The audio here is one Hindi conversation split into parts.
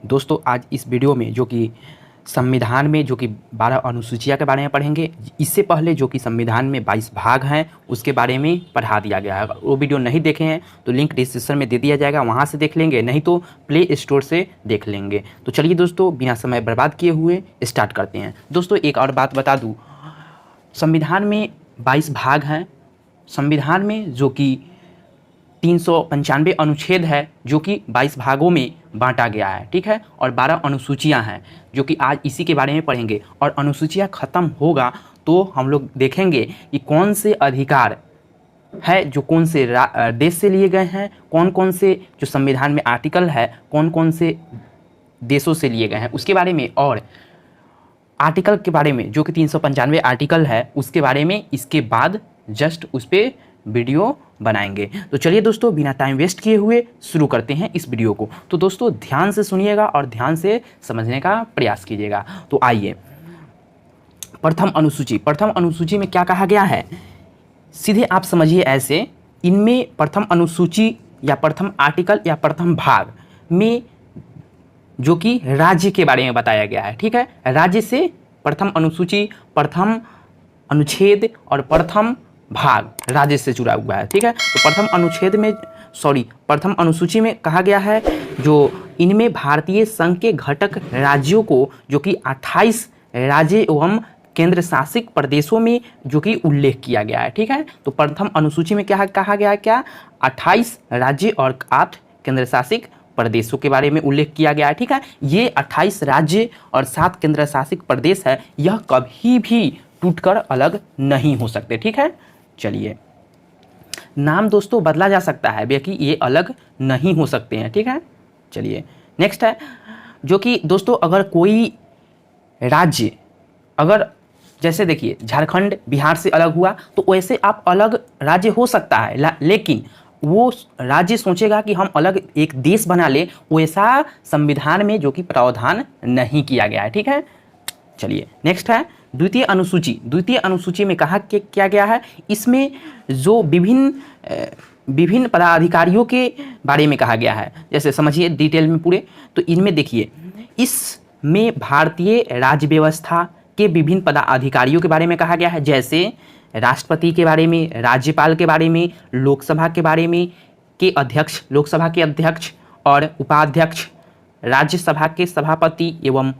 दोस्तों आज इस वीडियो में जो कि संविधान में जो कि 12 अनुसूचियां के बारे में पढ़ेंगे। इससे पहले जो कि संविधान में 22 भाग हैं उसके बारे में पढ़ा दिया गया है। वो वीडियो नहीं देखे हैं तो लिंक डिस्क्रिप्शन में दे दिया जाएगा, वहां से देख लेंगे, नहीं तो प्ले स्टोर से देख लेंगे। तो चलिए दोस्तों बिना समय बर्बाद किए हुए स्टार्ट करते हैं। दोस्तों एक और बात बता दूँ, संविधान में 22 भाग हैं। संविधान में जो कि 395 अनुच्छेद है जो कि 22 भागों में बांटा गया है, ठीक है। और 12 अनुसूचियां हैं जो कि आज इसी के बारे में पढ़ेंगे। और अनुसूचियां ख़त्म होगा तो हम लोग देखेंगे कि कौन से अधिकार है जो कौन से देश से लिए गए हैं, कौन कौन से जो संविधान में आर्टिकल है कौन कौन से देशों से लिए गए हैं उसके बारे में, और आर्टिकल के बारे में जो कि 395 आर्टिकल है उसके बारे में इसके बाद जस्ट उस पर वीडियो बनाएंगे। तो चलिए दोस्तों बिना टाइम वेस्ट किए हुए शुरू करते हैं इस वीडियो को। तो दोस्तों ध्यान से सुनिएगा और ध्यान से समझने का प्रयास कीजिएगा। तो आइए, प्रथम अनुसूची में क्या कहा गया है सीधे आप समझिए ऐसे। इनमें प्रथम अनुसूची या प्रथम आर्टिकल या प्रथम भाग में जो कि राज्य के बारे में बताया गया है, ठीक है। राज्य से प्रथम अनुसूची, प्रथम अनुच्छेद और प्रथम भाग राज्य से जुड़ा हुआ है, ठीक है। तो प्रथम अनुसूची में कहा गया है जो इनमें भारतीय संघ के घटक राज्यों को जो कि 28 राज्य एवं केंद्र शासित प्रदेशों में जो कि उल्लेख किया गया है, ठीक है। तो प्रथम अनुसूची में क्या कहा गया है, क्या 28 राज्य और 8 केंद्र शासित प्रदेशों के बारे में उल्लेख किया गया है, ठीक है। ये 28 राज्य और 7 केंद्र शासित प्रदेश है, यह कभी भी टूटकर अलग नहीं हो सकते, ठीक है। चलिए, नाम दोस्तों बदला जा सकता है, बाकी ये अलग नहीं हो सकते हैं, ठीक है। चलिए नेक्स्ट है जो कि दोस्तों अगर कोई राज्य, अगर जैसे देखिए झारखंड बिहार से अलग हुआ तो वैसे आप अलग राज्य हो सकता है, लेकिन वो राज्य सोचेगा कि हम अलग एक देश बना ले, वैसा संविधान में जो कि प्रावधान नहीं किया गया है, ठीक है। चलिए नेक्स्ट है द्वितीय अनुसूची में कहा कि क्या गया है, इसमें जो विभिन्न पदाधिकारियों के बारे में कहा गया है। जैसे समझिए डिटेल में पूरे, तो इनमें देखिए इसमें भारतीय राज्य व्यवस्था के विभिन्न पदाधिकारियों के बारे में कहा गया है, जैसे राष्ट्रपति के बारे में, राज्यपाल के बारे में, लोकसभा के बारे में के अध्यक्ष, लोकसभा के अध्यक्ष और उपाध्यक्ष, राज्यसभा के सभापति एवं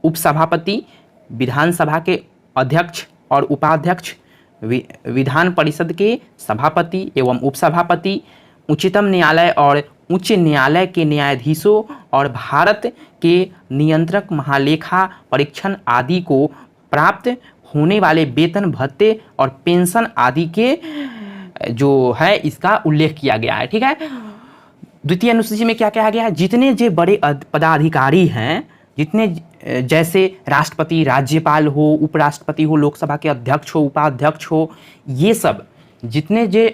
उपसभापति, विधानसभा के अध्यक्ष और उपाध्यक्ष, विधान परिषद के सभापति एवं उपसभापति, उच्चतम न्यायालय और उच्च न्यायालय के न्यायाधीशों और भारत के नियंत्रक महालेखा परीक्षण आदि को प्राप्त होने वाले वेतन भत्ते और पेंशन आदि के जो है इसका उल्लेख किया गया है, ठीक है। द्वितीय अनुसूची में क्या कहा गया है, जितने जो बड़े पदाधिकारी हैं, जितने जैसे राष्ट्रपति, राज्यपाल हो, उपराष्ट्रपति हो, लोकसभा के अध्यक्ष हो, उपाध्यक्ष हो, ये सब जितने जो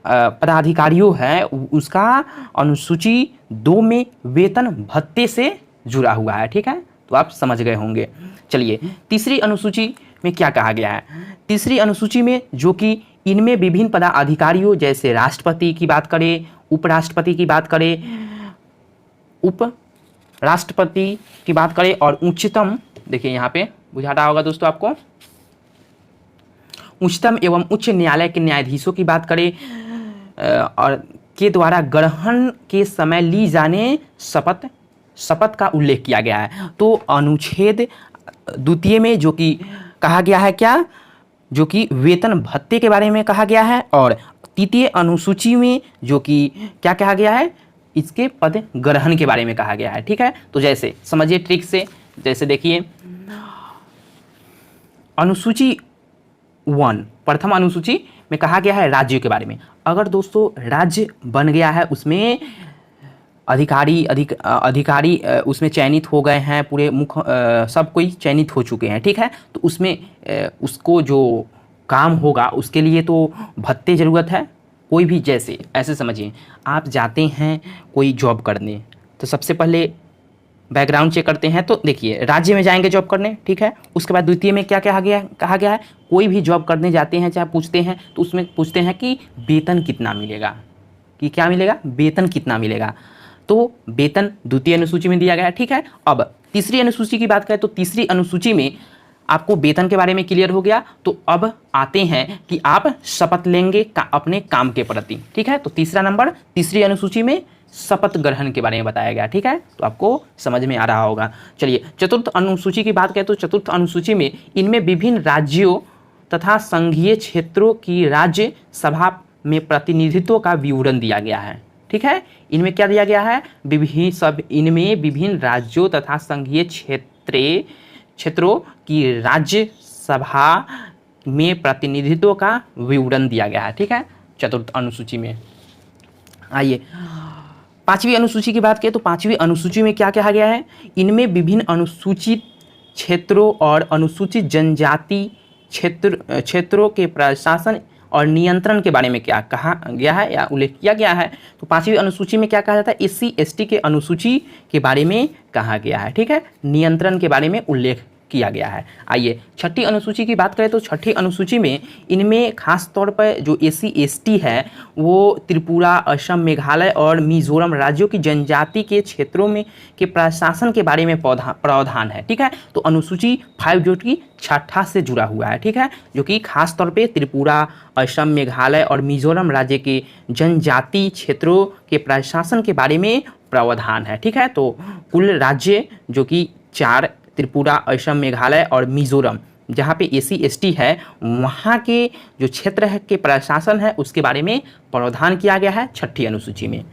पदाधिकारियों हैं उसका अनुसूची 2 में वेतन भत्ते से जुड़ा हुआ है, ठीक है। तो आप समझ गए होंगे। चलिए तीसरी अनुसूची में क्या कहा गया है, तीसरी अनुसूची में जो कि इनमें विभिन्न पदाधिकारियों जैसे राष्ट्रपति की बात करें, उपराष्ट्रपति की बात करें, राष्ट्रपति की बात करें और उच्चतम, देखिए यहाँ पे बुझा रहा होगा दोस्तों आपको, उच्चतम एवं उच्च न्यायालय के न्यायाधीशों की बात करें और के द्वारा ग्रहण के समय ली जाने शपथ का उल्लेख किया गया है। तो अनुच्छेद द्वितीय में जो कि कहा गया है क्या, जो कि वेतन भत्ते के बारे में कहा गया है, और तृतीय अनुसूची में जो कि क्या कहा गया है, इसके पद ग्रहण के बारे में कहा गया है, ठीक है। तो जैसे समझिए ट्रिक से, जैसे देखिए अनुसूची 1 प्रथम अनुसूची में कहा गया है राज्यों के बारे में। अगर दोस्तों राज्य बन गया है, उसमें अधिकारी उसमें चयनित हो गए हैं, पूरे मुख्य सब कोई चयनित हो चुके हैं, ठीक है। तो उसमें उसको जो काम होगा उसके लिए तो भत्ते ज़रूरत है। कोई भी जैसे ऐसे समझिए आप जाते हैं कोई जॉब करने, तो सबसे पहले बैकग्राउंड चेक करते हैं। तो देखिए राज्य में जाएंगे जॉब करने, ठीक है। उसके बाद द्वितीय में क्या कहा गया है, कोई भी जॉब करने जाते हैं चाहे पूछते हैं तो उसमें पूछते हैं कि वेतन कितना मिलेगा, कि क्या मिलेगा, वेतन कितना मिलेगा। तो वेतन द्वितीय अनुसूची में दिया गया है, ठीक है। अब तीसरी अनुसूची की बात करें तो तीसरी अनुसूची में आपको वेतन के बारे में क्लियर हो गया। तो अब आते हैं कि आप शपथ लेंगे अपने काम के प्रति, ठीक है। तो तीसरा नंबर तीसरी अनुसूची में शपथ ग्रहण के बारे में बताया गया, ठीक है। तो आपको समझ में आ रहा होगा। चलिए चतुर्थ अनुसूची की बात करें तो चतुर्थ अनुसूची में इनमें विभिन्न राज्यों तथा संघीय क्षेत्रों की राज्य सभा में प्रतिनिधित्व का विवरण दिया गया है, ठीक है। इनमें क्या दिया गया है, इनमें विभिन्न राज्यों तथा संघीय क्षेत्रों की राज्य सभा में प्रतिनिधित्व का विवरण दिया गया है, ठीक है, चतुर्थ अनुसूची में। आइए पांचवी अनुसूची की बात करें तो पांचवी अनुसूची में क्या कहा गया है, इनमें विभिन्न अनुसूचित क्षेत्रों और अनुसूचित जनजाति क्षेत्रों के प्रशासन और नियंत्रण के बारे में क्या कहा गया है या उल्लेख किया गया है। तो पांचवी अनुसूची में क्या कहा जाता है, एससी एसटी के अनुसूची के बारे में कहा गया है, ठीक है, नियंत्रण के बारे में उल्लेख किया गया है। आइए छठी अनुसूची की बात करें तो छठी अनुसूची में इनमें खास तौर पर जो एससी एसटी है वो त्रिपुरा, असम, मेघालय और मिजोरम राज्यों की जनजाति के क्षेत्रों में के प्रशासन के बारे में प्रावधान है, ठीक है। तो अनुसूची 5 जो कि छठा से जुड़ा हुआ है, ठीक है, जो कि खास तौर पे त्रिपुरा, असम, मेघालय और मिजोरम राज्य के जनजाति क्षेत्रों के प्रशासन के बारे में प्रावधान है, ठीक है। तो कुल राज्य जो कि 4 त्रिपुरा, असम, मेघालय और मिजोरम, जहाँ पे एससी एसटी है वहाँ के जो क्षेत्र है के प्रशासन है उसके बारे में प्रावधान किया गया है छठी अनुसूची में।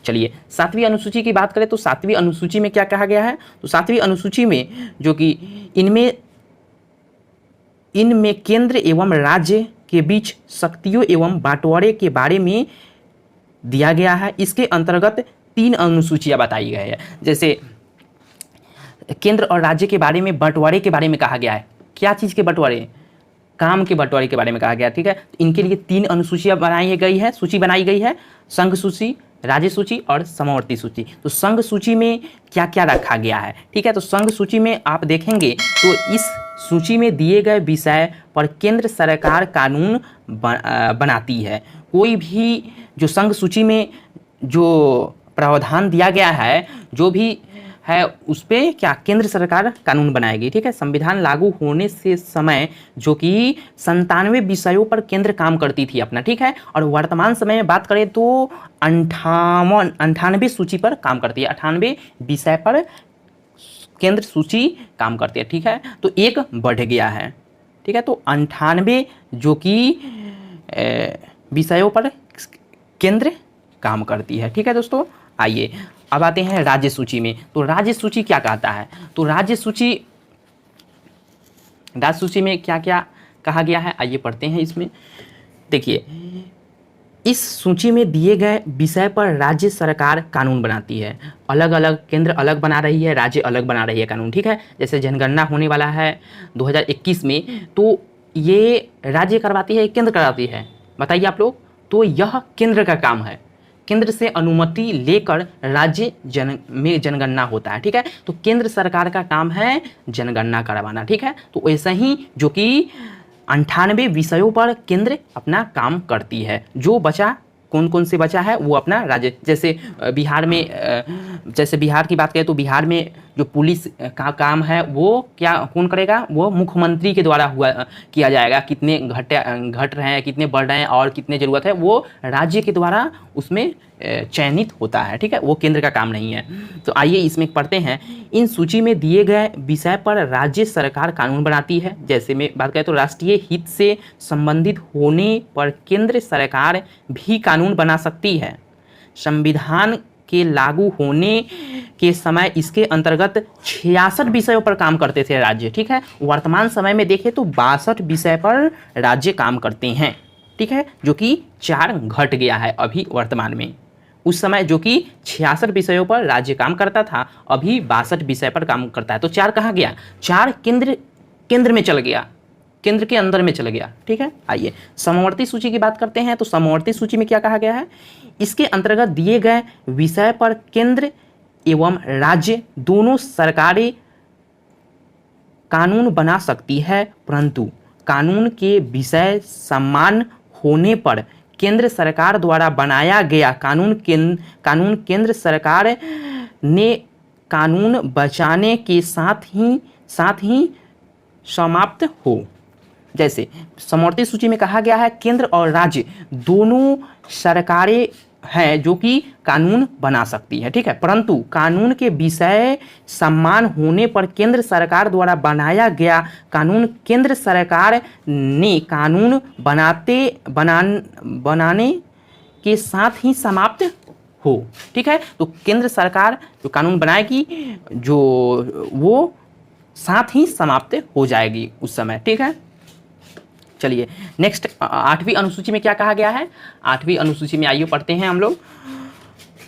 चलिए सातवीं अनुसूची की बात करें तो सातवीं अनुसूची में क्या कहा गया है, तो सातवीं अनुसूची में जो कि इनमें केंद्र एवं राज्य के बीच शक्तियों एवं बंटवारे के बारे में दिया गया है। इसके अंतर्गत 3 अनुसूचियां बताई गई है। जैसे केंद्र और राज्य के बारे में बंटवारे के बारे में कहा गया है, क्या चीज़ के बंटवारे, काम के बंटवारे के बारे में कहा गया, ठीक है। इनके लिए 3 अनुसूचियां बनाई गई है, सूची बनाई गई है, संघ सूची, राज्य सूची और समवर्ती सूची। तो संघ सूची में क्या क्या रखा गया है, ठीक है। तो संघ सूची में आप देखेंगे तो इस सूची में दिए गए विषय पर केंद्र सरकार कानून बनाती है। कोई भी जो संघ सूची में जो प्रावधान दिया गया है जो भी है उस पर क्या केंद्र सरकार कानून बनाएगी, ठीक है। संविधान लागू होने से समय जो कि 97 विषयों पर केंद्र काम करती थी अपना, ठीक है, और वर्तमान समय में बात करें तो 98 सूची पर काम करती है, 98 विषय पर केंद्र सूची काम करती है, ठीक है। तो एक बढ़ गया है, ठीक है। तो 98 जो कि विषयों पर केंद्र काम करती है, ठीक है दोस्तों। आइए अब आते हैं राज्य सूची में। तो राज्य सूची क्या कहता है, तो राज्य सूची में क्या क्या कहा गया है आइए पढ़ते हैं। इसमें देखिए इस सूची में दिए गए विषय पर राज्य सरकार कानून बनाती है। अलग अलग केंद्र अलग बना रही है, राज्य अलग बना रही है कानून, ठीक है। जैसे जनगणना होने वाला है 2021 में, तो ये राज्य करवाती है केंद्र करवाती है, बताइए आप लोग। तो यह केंद्र का काम है, केंद्र से अनुमति लेकर राज्य में जनगणना होता है, ठीक है। तो केंद्र सरकार का काम है जनगणना करवाना, ठीक है। तो ऐसा ही जो कि 98 विषयों पर केंद्र अपना काम करती है। जो बचा कौन कौन से बचा है वो अपना राज्य, जैसे बिहार में जैसे बिहार की बात करें तो बिहार में जो पुलिस का काम है वो क्या कौन करेगा, वो मुख्यमंत्री के द्वारा किया जाएगा। कितने घट रहे हैं, कितने बढ़ रहे हैं और कितने ज़रूरत है वो राज्य के द्वारा उसमें चयनित होता है, ठीक है, वो केंद्र का काम नहीं है। तो आइए इसमें पढ़ते हैं। इन सूची में दिए गए विषय पर राज्य सरकार कानून बनाती है। जैसे में बात करें तो राष्ट्रीय हित से संबंधित होने पर केंद्र सरकार भी कानून बना सकती है। संविधान के लागू होने के समय इसके अंतर्गत 66 विषयों पर काम करते थे राज्य, ठीक है। वर्तमान समय में देखें तो 62 विषय पर राज्य काम करते हैं, ठीक है, जो कि 4 घट गया है अभी वर्तमान में। उस समय जो कि 66 विषयों पर राज्य काम करता था, अभी 62 विषय पर काम करता है। तो 4 कहाँ गया, 4 केंद्र में चल गया, केंद्र के अंदर में चल गया, ठीक है। आइए समवर्ती सूची की बात करते हैं। तो समवर्ती सूची में क्या कहा गया है, इसके अंतर्गत दिए गए विषय पर केंद्र एवं राज्य दोनों सरकारें कानून बना सकती है, परंतु कानून के विषय समान होने पर केंद्र सरकार द्वारा बनाया गया कानून केंद्र सरकार ने कानून बचाने के साथ ही समाप्त हो। जैसे समवर्ती सूची में कहा गया है केंद्र और राज्य दोनों सरकारें हैं जो कि कानून बना सकती है, ठीक है, परंतु कानून के विषय समान होने पर केंद्र सरकार द्वारा बनाया गया कानून केंद्र सरकार ने कानून बनाने के साथ ही समाप्त हो, ठीक है। तो केंद्र सरकार जो कानून बनाएगी जो वो साथ ही समाप्त हो जाएगी उस समय, ठीक है। चलिए नेक्स्ट 8वीं अनुसूची में क्या कहा गया है। 8वीं अनुसूची में आइए पढ़ते हैं हम लोग।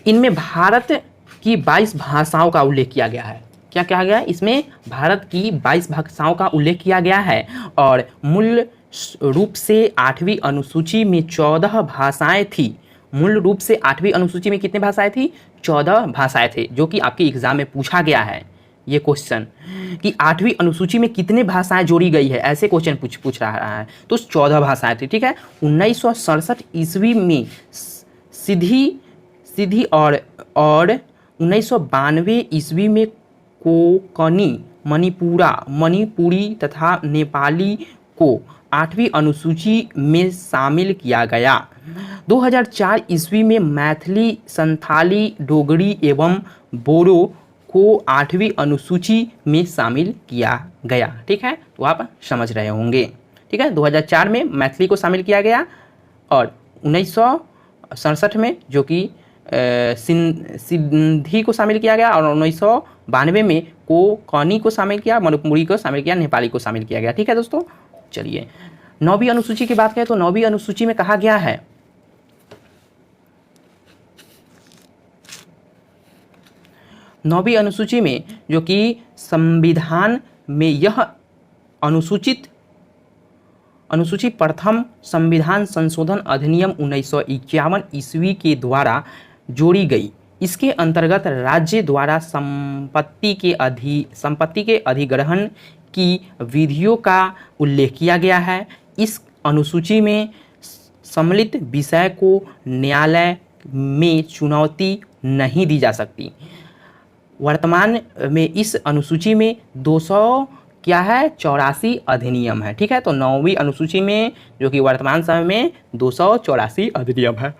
इनमें भारत की 22 भाषाओं का उल्लेख किया गया है। क्या कहा गया है इसमें? भारत की 22 भाषाओं का उल्लेख किया गया है और मूल रूप से 8वीं अनुसूची में 14 भाषाएं थी। मूल रूप से 8वीं अनुसूची में कितने भाषाएं थी? 14 भाषाएं थे, जो कि आपके एग्जाम में पूछा गया है ये क्वेश्चन कि 8वीं अनुसूची में कितने भाषाएं जोड़ी गई है, ऐसे क्वेश्चन पूछ रहा है। तो 14 भाषाएं थी, ठीक है। 1967 ईस्वी में सीधी और 1992 ईस्वी में कोंकणी, मणिपुरी तथा नेपाली को 8वीं अनुसूची में शामिल किया गया। 2004 ईस्वी में मैथिली, संथाली, डोगरी एवं बोडो को 8वीं अनुसूची में शामिल किया गया, ठीक है। तो आप समझ रहे होंगे, ठीक है। 2004 में मैथिली को शामिल किया गया और 1967 में जो कि सिंधी को शामिल किया गया और 1992 में कोंकणी को शामिल किया, मणिपुरी को शामिल किया, नेपाली को शामिल किया गया, ठीक है दोस्तों। चलिए 9वीं अनुसूची की बात करें तो 9वीं अनुसूची में कहा गया है 9वीं अनुसूची में जो कि संविधान में यह अनुसूची प्रथम संविधान संशोधन अधिनियम 1951 ईस्वी के द्वारा जोड़ी गई। इसके अंतर्गत राज्य द्वारा संपत्ति के अधिग्रहण की विधियों का उल्लेख किया गया है। इस अनुसूची में सम्मिलित विषय को न्यायालय में चुनौती नहीं दी जा सकती। वर्तमान में इस अनुसूची में 284 अधिनियम है, ठीक है। तो 9वीं अनुसूची में जो कि वर्तमान समय में 284 अधिनियम है।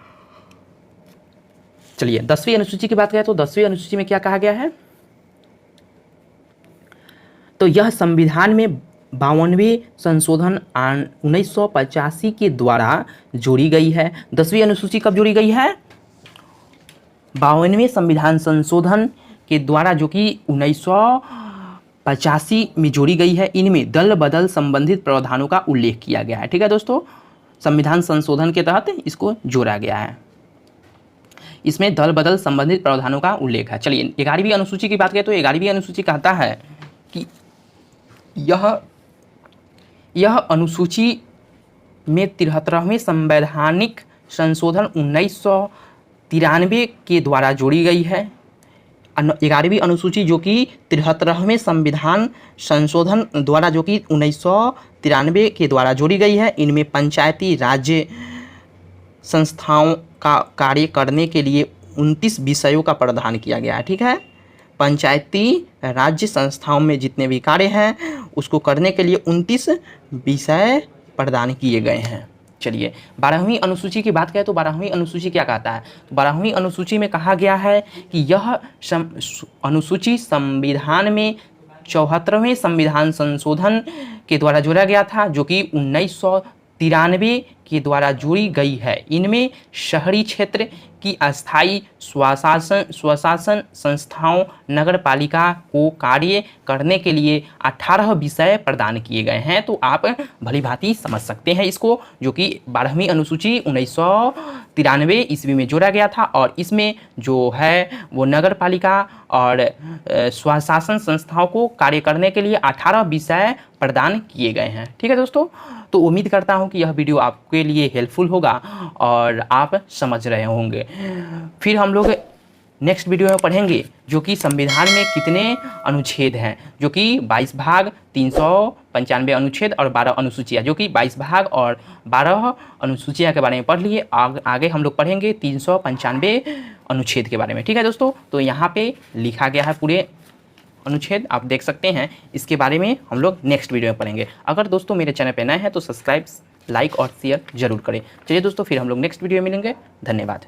चलिए 10वीं अनुसूची की बात करें तो 10वीं अनुसूची में क्या कहा गया है। तो यह संविधान में 52वें संशोधन 1985 के द्वारा जोड़ी गई है। 10वीं अनुसूची कब जोड़ी गई है? 52वें संविधान संशोधन के द्वारा जो कि 1985 में जोड़ी गई है। इनमें दल बदल संबंधित प्रावधानों का उल्लेख किया गया है, ठीक है दोस्तों। संविधान संशोधन के तहत इसको जोड़ा गया है। इसमें दल बदल संबंधित प्रावधानों का उल्लेख है। चलिए 11वीं अनुसूची की बात करें तो 11वीं अनुसूची कहता है कि यह अनुसूची में 73वें संवैधानिक संशोधन 1993 के द्वारा जोड़ी गई है। 11वीं अनुसूची जो कि 73वें संविधान संशोधन द्वारा जो कि 1993 के द्वारा जोड़ी गई है। इनमें पंचायती राज्य संस्थाओं का कार्य करने के लिए 29 विषयों का प्रावधान किया गया है, ठीक है। पंचायती राज्य संस्थाओं में जितने भी कार्य हैं उसको करने के लिए 29 विषय प्रदान किए गए हैं। चलिए 12वीं अनुसूची की बात करें तो 12वीं अनुसूची क्या कहता है। 12वीं अनुसूची में कहा गया है कि यह अनुसूची संविधान में 74वें संविधान संशोधन के द्वारा जोड़ा गया था, जो कि 1993 के द्वारा जोड़ी गई है। इनमें शहरी क्षेत्र की अस्थायी स्वशासन संस्थाओं नगर पालिका को कार्य करने के लिए 18 विषय प्रदान किए गए हैं। तो आप भली भांति समझ सकते हैं इसको, जो कि 12वीं अनुसूची 1993 ईस्वी में जोड़ा गया था और इसमें जो है वो नगर पालिका और स्वशासन संस्थाओं को कार्य करने के लिए 18 विषय प्रदान किए गए हैं, ठीक है दोस्तों। तो उम्मीद करता हूं कि यह वीडियो आपके लिए हेल्पफुल होगा और आप समझ रहे होंगे। फिर हम लोग नेक्स्ट वीडियो में पढ़ेंगे जो कि संविधान में कितने अनुच्छेद हैं, जो कि 22 भाग, 395 अनुच्छेद और 12 अनुसूचियाँ, जो कि 22 भाग और 12 अनुसूचियाँ के बारे में पढ़ लिए। आगे हम लोग पढ़ेंगे 395 अनुच्छेद के बारे में। ठीक है दोस्तों, तो यहाँ पे लिखा गया है पूरे अनुच्छेद, आप देख सकते हैं। इसके बारे में हम लोग नेक्स्ट वीडियो में पढ़ेंगे। अगर दोस्तों मेरे चैनल पे नए हैं तो सब्सक्राइब, लाइक और शेयर जरूर करें। चलिए दोस्तों, फिर हम लोग नेक्स्ट वीडियो में मिलेंगे। धन्यवाद।